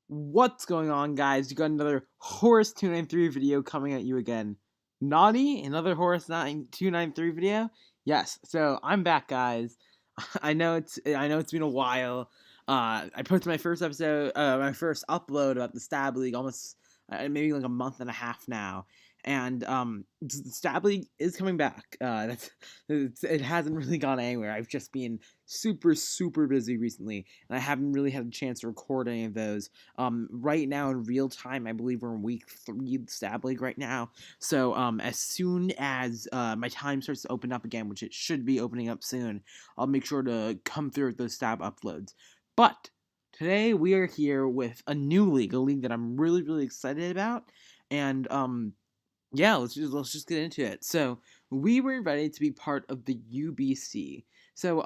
What's going on, guys? You got another Horus 293 video coming at you again. Naughty? Another Horus 293 video? Yes. So I'm back, guys. I know it's been a while. I posted my first episode, my first upload about the Stab League almost maybe like a month and a half now, and the Stab League is coming back. It hasn't really gone anywhere. I've just been super busy recently, and I haven't really had a chance to record any of those. Right now in real time, I believe we're in week 3 of the Stab League right now. So as soon as my time starts to open up again, which it should be opening up soon, I'll make sure to come through with those Stab uploads. But today we are here with a new league, a league that I'm really excited about, and yeah, let's just get into it. So we were ready to be part of the UBC. So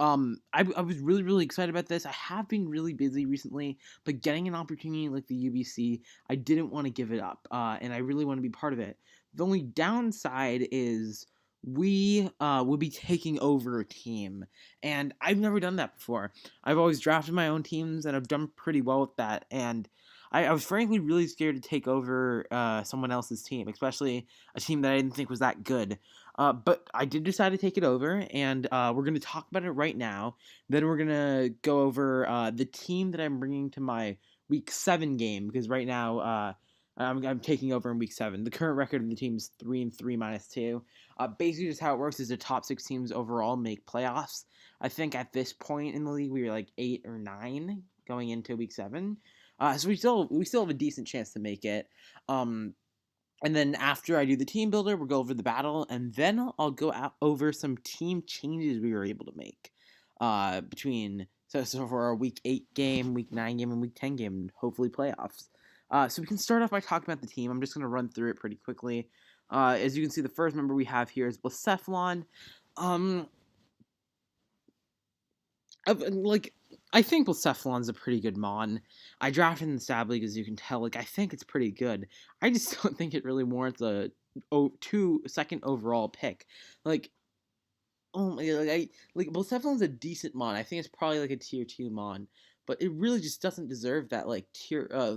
I was really excited about this. I have been really busy recently, but getting an opportunity like the UBC, I didn't want to give it up, and I really want to be part of it. The only downside is we will be taking over a team, and I've never done that before. I've always drafted my own teams, and I've done pretty well with that, and I was frankly really scared to take over someone else's team, especially a team that I didn't think was that good. But I did decide to take it over, and we're going to talk about it right now. Then we're going to go over the team that I'm bringing to my Week 7 game, because right now I'm taking over in Week 7. The current record of the team is 3-3 -2. Basically, just how it works is the top 6 teams overall make playoffs. I think at this point in the league, we were like 8 or 9 going into Week 7. So we still have a decent chance to make it. And then after I do the team builder, we'll go over the battle, and then I'll go out over some team changes we were able to make between so for our Week 8 game, Week 9 game, and Week 10 game, and hopefully playoffs. So we can start off by talking about the team. I'm just going to run through it pretty quickly. As you can see, the first member we have here is Blacephalon. Um, like, I think Blacephalon's a pretty good mon. I drafted in the Stab League, as you can tell. Like, I think it's pretty good. I just don't think it really warrants a second overall pick. Like, oh my god, like Blacephalon's a decent mon. I think it's probably like a tier 2 mon, but it really just doesn't deserve that like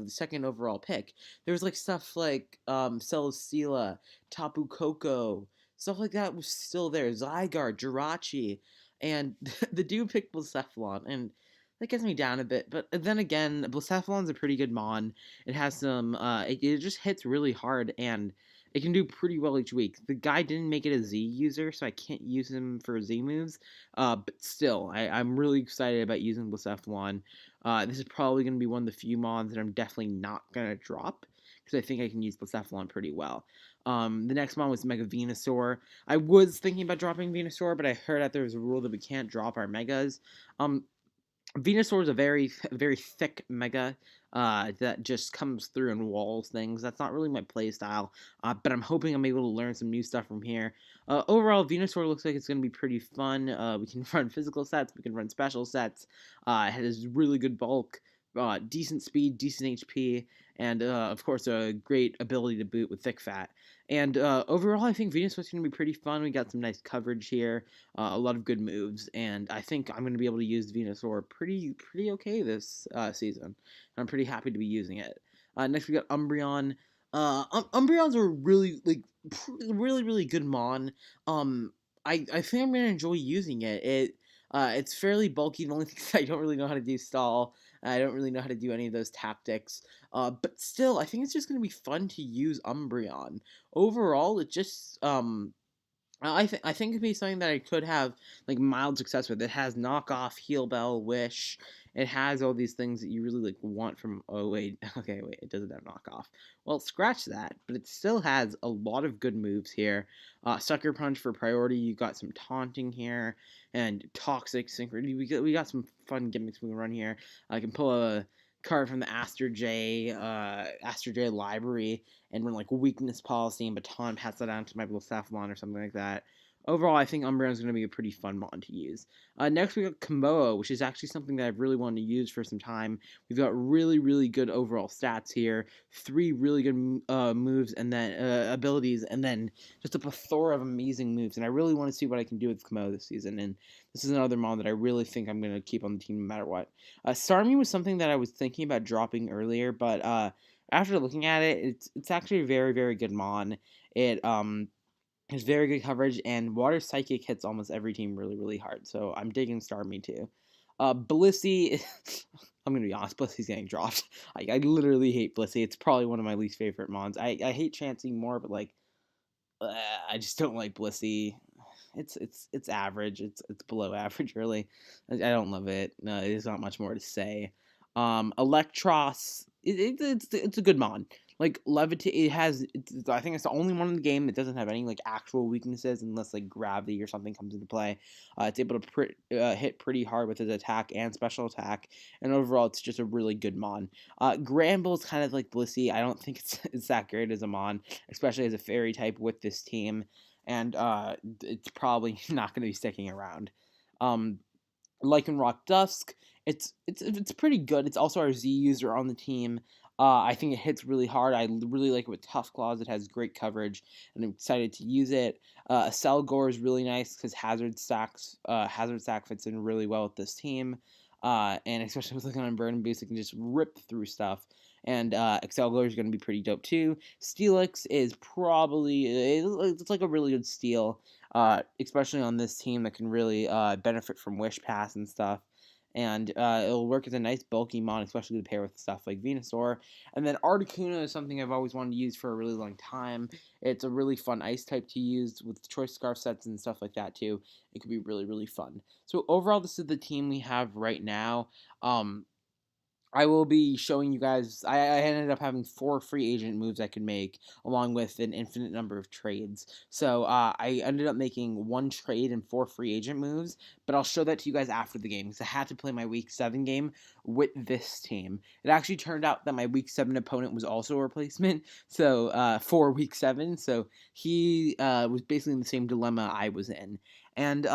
second overall pick. There's like stuff like Celesteela, Tapu Koko, stuff like that was still there. Zygarde, Jirachi, and the dude picked Blacephalon, and that gets me down a bit. But then again, Blacephalon's a pretty good mon. It has some it just hits really hard, and it can do pretty well each week. The guy didn't make it a Z user, so I can't use him for Z moves. But still, I'm really excited about using Blacephalon. This is probably going to be one of the few mods that I'm definitely not going to drop, because I think I can use Blacephalon pretty well. The next mod was Mega Venusaur. I was thinking about dropping Venusaur, but I heard that there's a rule that we can't drop our Megas. Venusaur is a very thick mega that just comes through and walls things. That's not really my playstyle, but I'm hoping I'm able to learn some new stuff from here. Overall, Venusaur looks like it's going to be pretty fun. We can run physical sets, we can run special sets. It has really good bulk, decent speed, decent HP, and of course a great ability to boot with thick fat. And overall, I think Venusaur's going to be pretty fun. We got some nice coverage here, a lot of good moves, and I think I'm going to be able to use Venusaur pretty okay this season. I'm pretty happy to be using it. Next, we got Umbreon. Umbreons are really good mon. I think I'm gonna enjoy using it. It's fairly bulky. The only thing is I don't really know how to do stall. I don't really know how to do any of those tactics. But still, I think it's just gonna be fun to use Umbreon. Overall, it just I think it'd be something that I could have like mild success with. It has knockoff, heal bell, wish. It has all these things that you really like want from. Oh wait, okay, wait, it doesn't have knockoff. Well, scratch that, but it still has a lot of good moves here. Sucker punch for priority. You got some taunting here and toxic synchronity. We got some fun gimmicks we can run here. I can pull a card from the Aster J library and run like weakness policy and baton, pass that down to my Blacephalon or something like that. overall, I think Umbreon is going to be a pretty fun mon to use. Next, we got Komodo, which is actually something that I've really wanted to use for some time. We've got really, really good overall stats here, 3 really good moves, and then abilities, and then just a plethora of amazing moves. And I really want to see what I can do with Komodo this season. And this is another mon that I really think I'm going to keep on the team no matter what. Starmie was something that I was thinking about dropping earlier, but after looking at it, it's actually a very, very good mon. It has very good coverage, and Water Psychic hits almost every team really, really hard. So I'm digging Starmie too. Blissey, I'm gonna be honest, Blissey's getting dropped. I literally hate Blissey. It's probably one of my least favorite mons. I hate Chansey more, but like, I just don't like Blissey. It's average. It's below average, really. I don't love it. No, there's not much more to say. Electros, it's a good mon. Like Levitate, I think it's the only one in the game that doesn't have any like actual weaknesses unless like gravity or something comes into play. It's able to hit pretty hard with its attack and special attack, and overall it's just a really good mon. Granbull is kind of like Blissey. I don't think it's that great as a mon, especially as a fairy type with this team, and it's probably not going to be sticking around. Um, Rock Dusk, it's pretty good. It's also our Z user on the team. I think it hits really hard. I really like it with Tough Claws. It has great coverage, and I'm excited to use it. Selgor is really nice because Hazard Stack fits in really well with this team, and especially with looking on Burn Boost, it can just rip through stuff. And Excelgor is going to be pretty dope too. Steelix is probably it's like a really good steal, especially on this team that can really benefit from Wish Pass and stuff. And it'll work as a nice bulky mon, especially to pair with stuff like Venusaur. And then Articuno is something I've always wanted to use for a really long time. It's a really fun ice type to use with choice scarf sets and stuff like that too. It could be really, really fun. So overall, this is the team we have right now. I will be showing you guys. I ended up having 4 free agent moves I could make, along with an infinite number of trades. So I ended up making 1 trade and 4 free agent moves, but I'll show that to you guys after the game because I had to play my Week 7 game with this team. It actually turned out that my Week 7 opponent was also a replacement, so for Week 7. So he was basically in the same dilemma I was in. And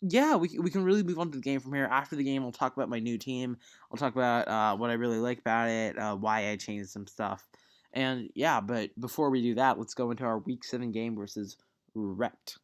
yeah, we can really move on to the game from here. After the game, we'll talk about my new team. I'll talk about what I really like about it, why I changed some stuff. And yeah, but before we do that, let's go into our Week 7 game versus Rhett.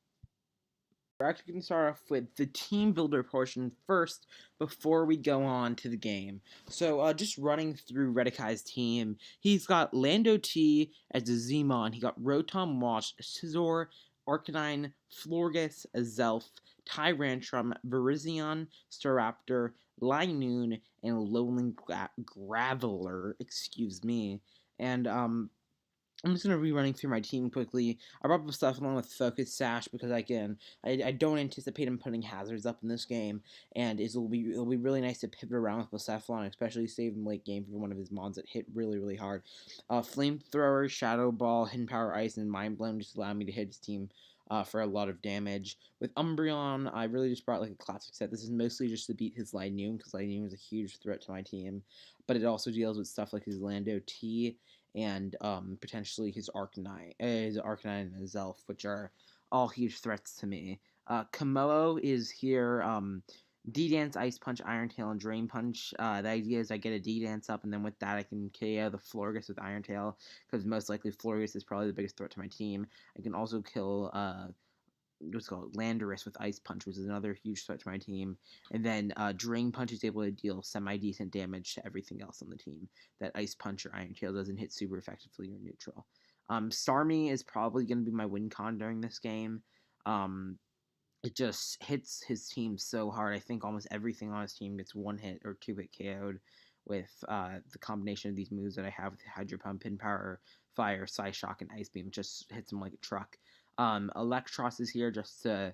We're actually going to start off with the team builder portion first before we go on to the game. So just running through Redekai's team, he's got Lando T as a Zmon. He got Rotom Wash, Scizor, Arcanine, Florges, Azelf, Tyrantrum, Virizion, Staraptor, Linoon, and Lowland Graveler. Excuse me. And I'm just going to be running through my team quickly. I brought up stuff along with Focus Sash because, again, I don't anticipate him putting hazards up in this game, and it'll be really nice to pivot around with Blacephalon, especially save him late game for one of his mons that hit really, really hard. Flamethrower, Shadow Ball, Hidden Power Ice, and Mind Blown just allow me to hit his team for a lot of damage. With Umbreon, I really just brought like a classic set. This is mostly just to beat his Linoon because Linoon is a huge threat to my team, but it also deals with stuff like his Lando T and potentially his Arcanine and his Elf, which are all huge threats to me. Komodo is here. D-Dance, Ice Punch, Iron Tail, and Drain Punch. The idea is I get a D-Dance up, and then with that I can KO the Florges with Iron Tail, because most likely Florges is probably the biggest threat to my team. I can also kill what's called Landorus with Ice Punch, which is another huge threat to my team. And then Drain Punch is able to deal semi-decent damage to everything else on the team that Ice Punch or Iron Tail doesn't hit super effectively or neutral. Starmie is probably going to be my win con during this game. It just hits his team so hard. I think almost everything on his team gets 1 hit or 2 hit KO'd with the combination of these moves that I have with Hydro Pump, Pin Power, Fire, Psyshock, and Ice Beam. It just hits him like a truck. Electros is here just to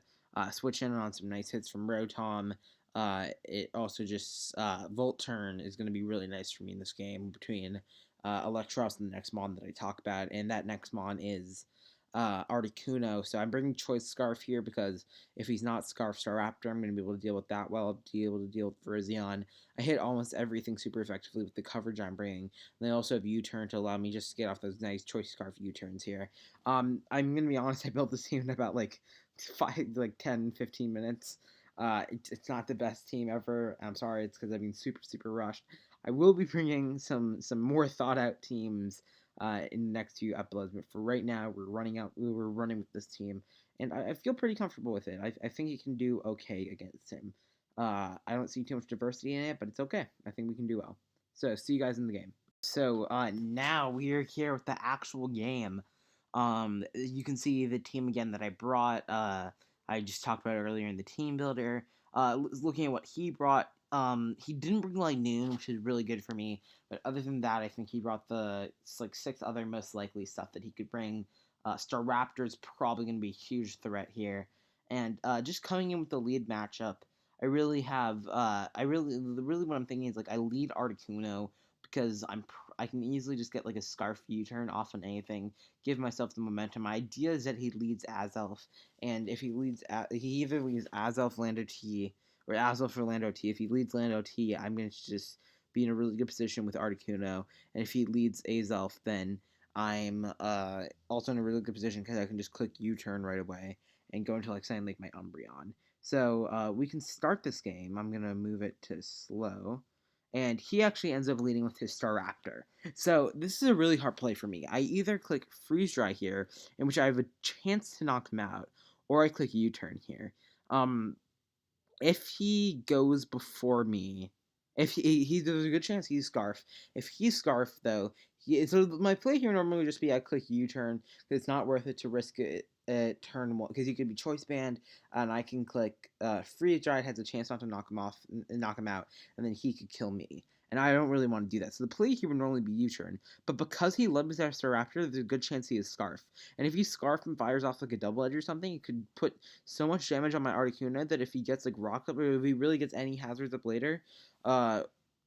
switch in on some nice hits from Rotom. It also just Volt Turn is going to be really nice for me in this game between Electros and the next mon that I talk about, and that next mon is Articuno. So I'm bringing Choice Scarf here because if he's not Scarf Staraptor, I'm going to be able to deal with that well. I'll be able to deal with Virizion. I hit almost everything super effectively with the coverage I'm bringing. And they also have U-Turn to allow me just to get off those nice Choice Scarf U-Turns here. I'm going to be honest, I built this team in about like like 10, 15 minutes. It's not the best team ever. I'm sorry, it's because I've been super rushed. I will be bringing some more thought out teams in the next few uploads, but for right now, we're running with this team, and I feel pretty comfortable with it. I think he can do okay against him. I don't see too much diversity in it, but it's okay. I think we can do well. So see you guys in the game. So now we are here with the actual game. You can see the team again that I brought. I just talked about earlier in the team builder. Looking at what he brought, he didn't bring like noon, which is really good for me. But other than that, I think he brought the like 6 other most likely stuff that he could bring. Star Raptor's probably going to be a huge threat here, and just coming in with the lead matchup. I really have. Really what I'm thinking is like I lead Articuno because I can easily just get like a Scarf U-turn off on anything, give myself the momentum. My idea is that he leads Azelf, and if he leads, he either leads Azelf, Lando T, or Azelf or Lando T. If he leads Lando T, I'm going to just be in a really good position with Articuno, and if he leads Azelf, then I'm also in a really good position because I can just click U-turn right away and go into like something like my Umbreon. So we can start this game. I'm going to move it to slow. And he actually ends up leading with his Staraptor. So this is a really hard play for me. I either click Freeze Dry here, in which I have a chance to knock him out, or I click U-turn here. If he goes before me, if there's a good chance he's Scarf. If he's Scarf though, so my play here normally would just be I click U-turn because it's not worth it to risk it at turn 1 because he could be choice banned, and I can click Freeze Dry. Has a chance not to knock him off, knock him out, and then he could kill me. And I don't really want to do that. So the play here would normally be U-turn, but because he loves that Staraptor, there's a good chance he is Scarf. And if he Scarf and fires off like a double edge or something, it could put so much damage on my Articuno that if he gets like Rock Up, or if he really gets any hazards up later,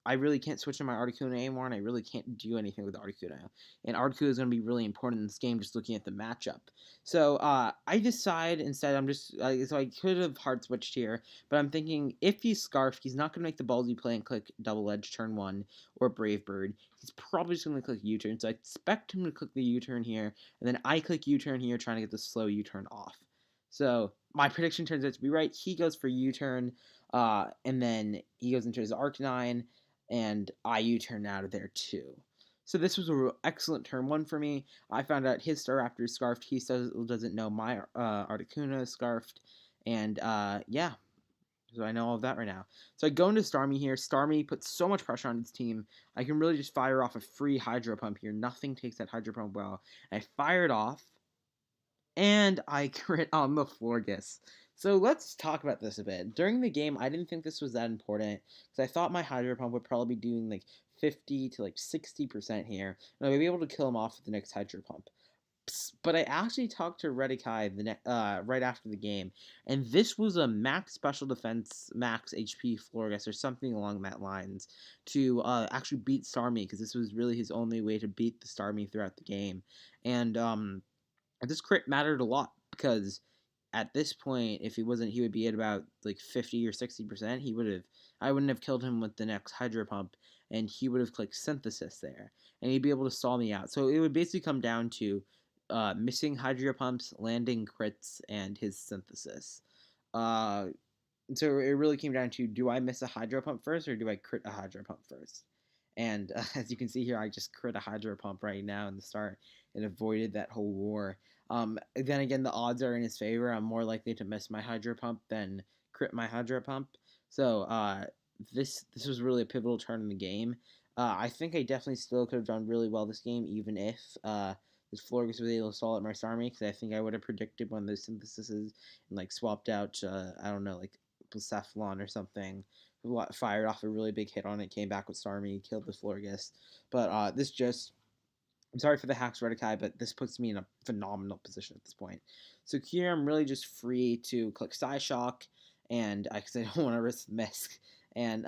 I really can't switch to my Articuno anymore, and I really can't do anything with Articuno. And Articuno is going to be really important in this game, just looking at the matchup. So I decide instead, so I could have hard switched here, but I'm thinking if he's Scarfed, he's not going to make the ballsy play and click Double Edge turn 1 or Brave Bird. He's probably just going to click U-turn, so I expect him to click the U-turn here, and then I click U-turn here, trying to get the slow U-turn off. So my prediction turns out to be right. He goes for U-turn, and then he goes into his Arcanine, and I U-turn out of there too. So this was an excellent turn 1 for me. I found out his Staraptor is Scarfed. He doesn't know my Articuno is Scarfed. And yeah, so I know all of that right now. So I go into Starmie here. Starmie puts so much pressure on his team. I can really just fire off a free Hydro Pump here. Nothing takes that Hydro Pump well. I fire it off, and I crit on the Florges. So let's talk about this a bit. During the game, I didn't think this was that important because I thought my Hydro Pump would probably be doing like 50 to like 60% here, and I would be able to kill him off with the next Hydro Pump. But I actually talked to Redikai right after the game, and this was a max special defense, max HP Florges, or something along that lines, to actually beat Starmie, because this was really his only way to beat the Starmie throughout the game. And this crit mattered a lot, because at this point, if he wasn't, he would be at about like 50 or 60%. I wouldn't have killed him with the next Hydro Pump, and he would have clicked Synthesis there, and he'd be able to stall me out. So it would basically come down to missing Hydro Pumps, landing crits, and his Synthesis. So it really came down to, do I miss a Hydro Pump first, or do I crit a Hydro Pump first? And as you can see here, I just crit a Hydro Pump right now in the start and avoided that whole war. Then again, the odds are in his favor. I'm more likely to miss my Hydro Pump than crit my Hydro Pump. So this was really a pivotal turn in the game. I think I definitely still could have done really well this game, even if this Florges was able to stall at my Starmie, because I think I would have predicted one of those syntheses and like swapped out, I don't know, like Cephalon or something, fired off a really big hit on it, came back with Starmie, killed the Florges. But I'm sorry for the hacks, Redikai, but this puts me in a phenomenal position at this point. So here I'm really just free to click Psyshock, and because I don't want to risk the Misk. And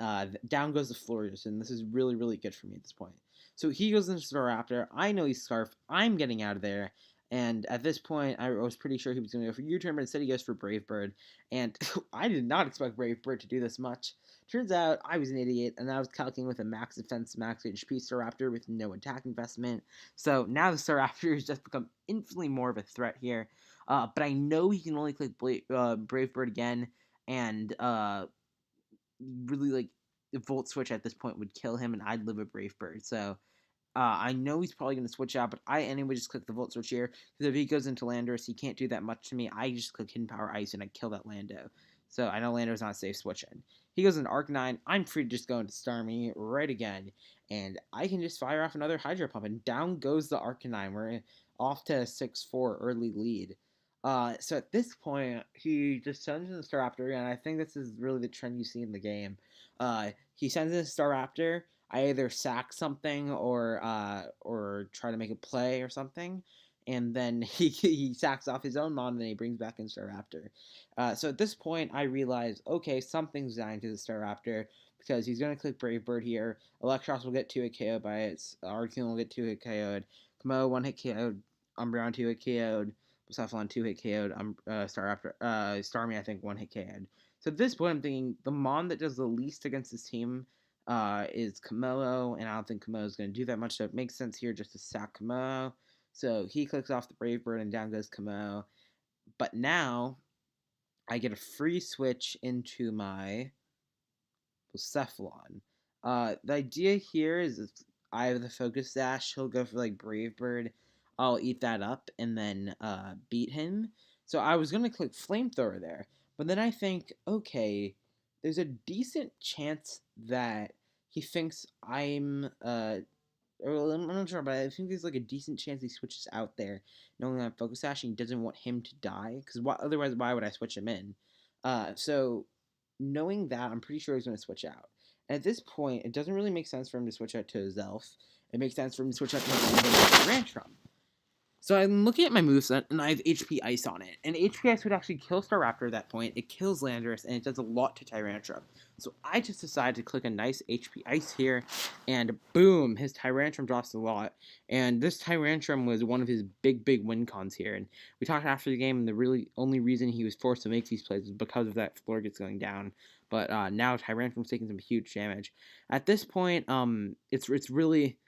down goes the Florges, and this is really good for me at this point. So he goes into Staraptor. I know he's Scarf. I'm getting out of there. And at this point, I was pretty sure he was going to go for U-turn, but instead he goes for Brave Bird. And I did not expect Brave Bird to do this much. Turns out I was an idiot, and I was calculating with a max defense, max HP Staraptor with no attack investment. So now the Staraptor has just become infinitely more of a threat here. But I know he can only click Brave Bird again, and really like the Volt Switch at this point would kill him, and I'd live a Brave Bird. So I know he's probably going to switch out, but I anyway just click the Volt Switch here, because if he goes into Landorus, he can't do that much to me. I just click Hidden Power Ice, and I kill that Lando. So I know Lando's not a safe switch in. He goes into Arcanine. I'm free to just go into Starmie right again, and I can just fire off another Hydro Pump, and down goes the Arcanine. We're off to a 6-4 early lead. So at this point, he just sends in the Staraptor, and I think this is really the trend you see in the game. He sends in a Staraptor. I either sack something or try to make a play or something, and then he sacks off his own mon, and then he brings back in Staraptor. So at this point, I realize, okay, something's dying to the Staraptor, because he's going to click Brave Bird here. Electros will get 2-hit KO'd by it. Articuno will get 2-hit KO'd. Kamo 1-hit KO'd. Umbreon 2-hit KO'd. Cephalon 2-hit KO'd. Starmie, I think, 1-hit KO'd. So at this point, I'm thinking the mon that does the least against this team is Komodo, and I don't think Komodo is going to do that much, so it makes sense here just to sack Komodo. So he clicks off the Brave Bird, and down goes Komodo. But now, I get a free switch into my Cephalon. The idea here is if I have the Focus Sash, he'll go for like Brave Bird. I'll eat that up and then beat him. So I was gonna click Flamethrower there, but then I think, okay, there's a decent chance that he thinks I'm I'm not sure, but I think there's like a decent chance he switches out there, knowing that I'm Focus Sash and he doesn't want him to die. Because otherwise, why would I switch him in? So knowing that, I'm pretty sure he's going to switch out. And at this point, it doesn't really make sense for him to switch out to his elf. It makes sense for him to switch out to his Ranchrum. So I'm looking at my moveset, and I have HP Ice on it. And HP Ice would actually kill Staraptor at that point. It kills Landorus, and it does a lot to Tyrantrum. So I just decided to click a nice HP Ice here, and boom, his Tyrantrum drops a lot. And this Tyrantrum was one of his big win cons here. And we talked after the game, and the really only reason he was forced to make these plays was because of that Florget's going down. But now Tyrantrum's taking some huge damage. At this point, it's really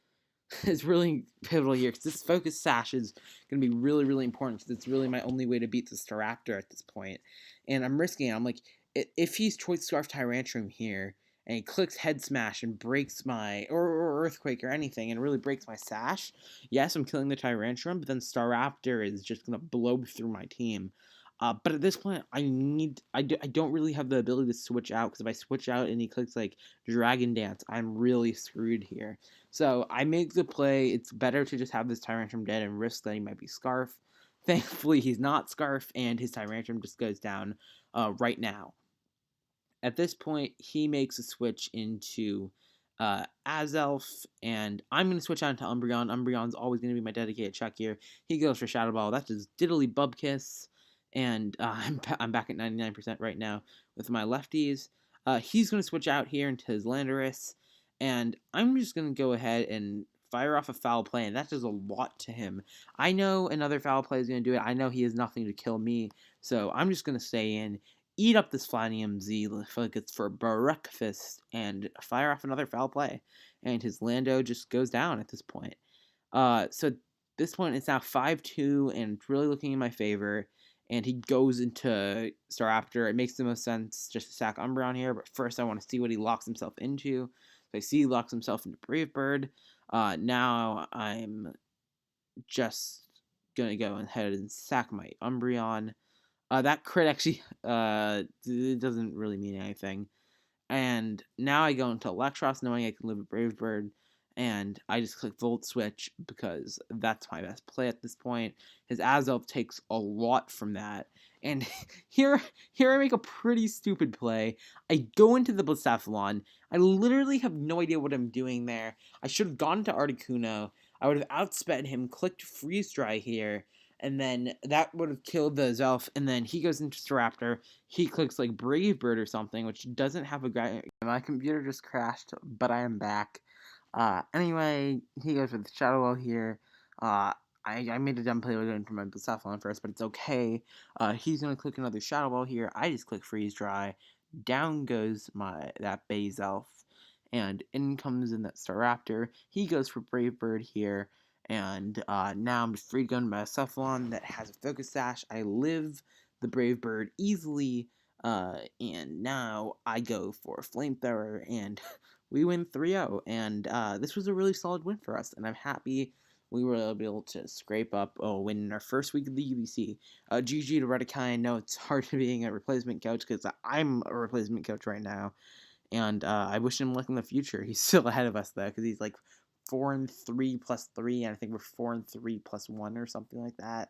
is really pivotal here, because this Focus Sash is going to be really important, because it's really my only way to beat this Staraptor at this point. And I'm risking it. I'm like, if he's Choice Scarf Tyrantrum here, and he clicks Head Smash and breaks my, or Earthquake or anything, and really breaks my Sash, yes, I'm killing the Tyrantrum, but then Staraptor is just going to blow through my team. But at this point, I don't really have the ability to switch out, because if I switch out and he clicks like Dragon Dance, I'm really screwed here. So I make the play. It's better to just have this Tyrantrum dead and risk that he might be Scarf. Thankfully, he's not Scarf, and his Tyrantrum just goes down right now. At this point, he makes a switch into Azelf, and I'm going to switch out into Umbreon. Umbreon's always going to be my dedicated check here. He goes for Shadow Ball. That's just diddly Bubkiss, and I'm back at 99% right now with my lefties. He's going to switch out here into his Landorus, and I'm just going to go ahead and fire off a foul play, and that does a lot to him. I know another foul play is going to do it. I know he has nothing to kill me, so I'm just going to stay in, eat up this Flanium Z like it's for breakfast, and fire off another foul play. And his Lando just goes down at this point. So at this point, it's now 5-2, and it's really looking in my favor. And he goes into Staraptor. It makes the most sense just to sack Umbreon here, but first I want to see what he locks himself into. So I see he locks himself into Brave Bird. Now I'm just going to go ahead and sack my Umbreon. That crit actually it doesn't really mean anything. And now I go into Electros, knowing I can live a Brave Bird, and I just click Volt Switch because that's my best play at this point. His Azelf takes a lot from that. And here I make a pretty stupid play. I go into the Blacephalon. I literally have no idea what I'm doing there. I should have gone to Articuno. I would have outsped him, clicked Freeze Dry here, and then that would have killed the Zelf, and then he goes into Staraptor. He clicks like Brave Bird or something, which doesn't have a guy. My computer just crashed, but I am back. Anyway, he goes with Shadow Ball here. I I made a dumb play going for my Blacephalon first, but it's okay. He's gonna click another Shadow Ball here. I just click Freeze Dry. Down goes that Base Elf, and in comes in that Staraptor. He goes for Brave Bird here, and now I'm just free to go into my Cephalon that has a Focus Sash. I live the Brave Bird easily, and now I go for a Flamethrower, and we win 3-0. And this was a really solid win for us, and I'm happy we were able to scrape up a win in our first week of the UBC. GG to Redikai. I know it's hard to being a replacement coach because I'm a replacement coach right now, and I wish him luck in the future. He's still ahead of us though because he's like 4-3 plus 3, and I think we're 4-3 plus 1 or something like that.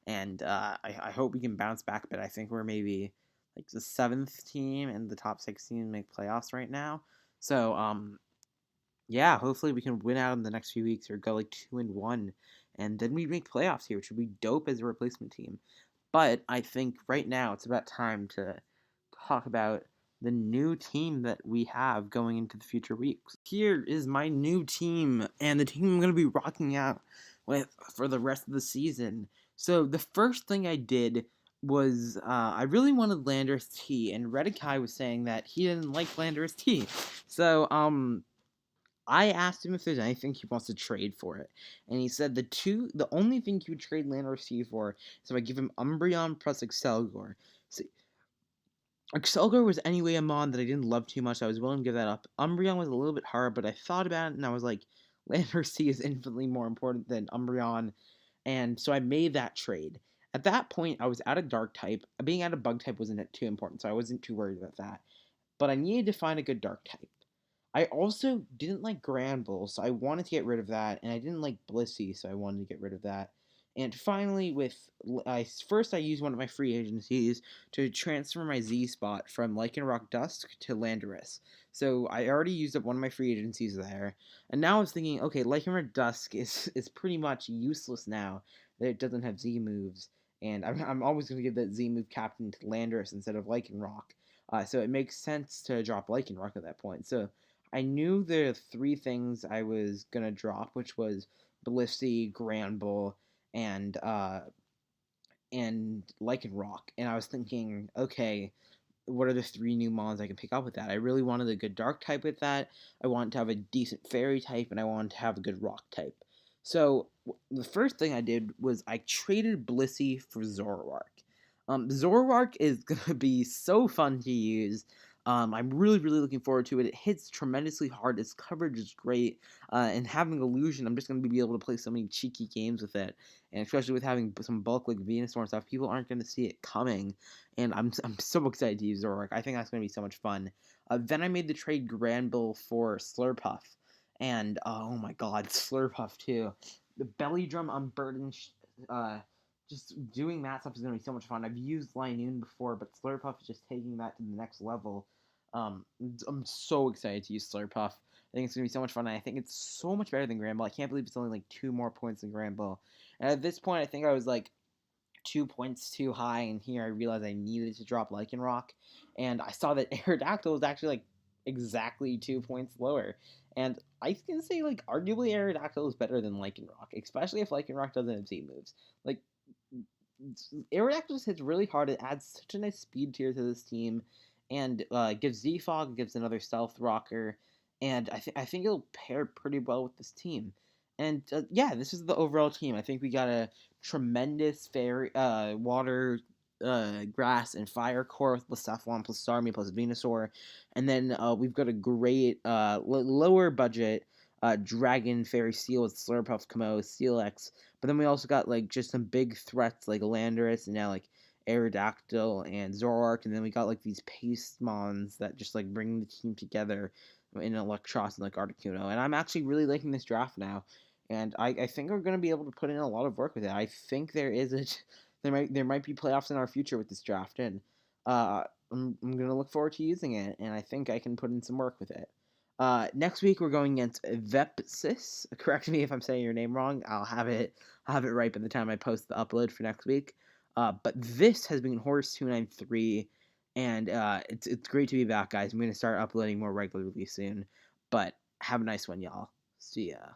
And I hope we can bounce back, but I think we're maybe like the 7th team and the top 16 make playoffs right now. So yeah, hopefully we can win out in the next few weeks or go like 2-1, and then we make playoffs here, which would be dope as a replacement team. But I think right now it's about time to talk about the new team that we have going into the future weeks. Here is my new team, and the team I'm going to be rocking out with for the rest of the season. So the first thing I did was I really wanted Landorus T, and Redikai was saying that he didn't like Landorus T. So I asked him if there's anything he wants to trade for it, and he said the only thing he would trade Landorus T for is if I give him Umbreon plus Excelgor. So Excelgor was anyway a mod that I didn't love too much. So I was willing to give that up. Umbreon was a little bit hard, but I thought about it and I was like, Landorus T is infinitely more important than Umbreon, and so I made that trade. At that point, I was out of Dark type. Being out of Bug type wasn't too important, so I wasn't too worried about that. But I needed to find a good Dark type. I also didn't like Granbull, so I wanted to get rid of that, and I didn't like Blissey, so I wanted to get rid of that. And finally, first I used one of my free agencies to transfer my Z spot from Lycanroc Dusk to Landorus. So I already used up one of my free agencies there, and now I was thinking, okay, Lycanroc Dusk is pretty much useless now that it doesn't have Z moves, and I'm always going to give that Z move captain to Landorus instead of Lycanroc. So it makes sense to drop Lycanroc at that point. So I knew the 3 things I was gonna drop, which was Blissey, Granbull, and Lycanroc. And I was thinking, okay, what are the 3 new mons I can pick up with that? I really wanted a good Dark type with that. I wanted to have a decent Fairy type, and I wanted to have a good Rock type. So the first thing I did was I traded Blissey for Zoroark. Zoroark is gonna be so fun to use. I'm really, really looking forward to it. It hits tremendously hard. Its coverage is great. And having Illusion, I'm just going to be able to play so many cheeky games with it. And especially with having some bulk like Venusaur and stuff, people aren't going to see it coming. And I'm so excited to use Zoroark. I think that's going to be so much fun. Then I made the trade Granbull for Slurpuff. And oh my god, Slurpuff too. The Belly Drum Unburdened just doing that stuff is going to be so much fun. I've used Linoon before, but Slurpuff is just taking that to the next level. I'm so excited to use Slurpuff. I think it's going to be so much fun, and I think it's so much better than Granbull. I can't believe it's only like 2 more points than Granbull. And at this point, I think I was like 2 points too high, and here I realized I needed to drop Lycanroc, and I saw that Aerodactyl was actually like exactly 2 points lower. And I can say like arguably Aerodactyl is better than Lycanroc, especially if Lycanroc doesn't have Z moves. Like Aerodactyl just hits really hard. It adds such a nice speed tier to this team, and gives Z-Fog, gives another Stealth Rocker, and I think it'll pair pretty well with this team. And yeah, this is the overall team. I think we got a tremendous fairy, water, grass, and fire core with Blacephalon plus Starmie plus Venusaur, and then we've got a great lower budget Dragon Fairy Seal with Slurpuff, Kamo, Steelix. But then we also got like just some big threats like Landorus and now like Aerodactyl and Zoroark, and then we got like these paste mons that just like bring the team together in Electros and like Articuno. And I'm actually really liking this draft now, and I think we're gonna be able to put in a lot of work with it. I think there might be playoffs in our future with this draft, and I'm gonna look forward to using it, and I think I can put in some work with it. Next week we're going against Vepsis. Correct me if I'm saying your name wrong. I'll have it right by the time I post the upload for next week. But this has been Horse293, and it's great to be back, guys. I'm gonna start uploading more regularly soon. But have a nice one, y'all. See ya.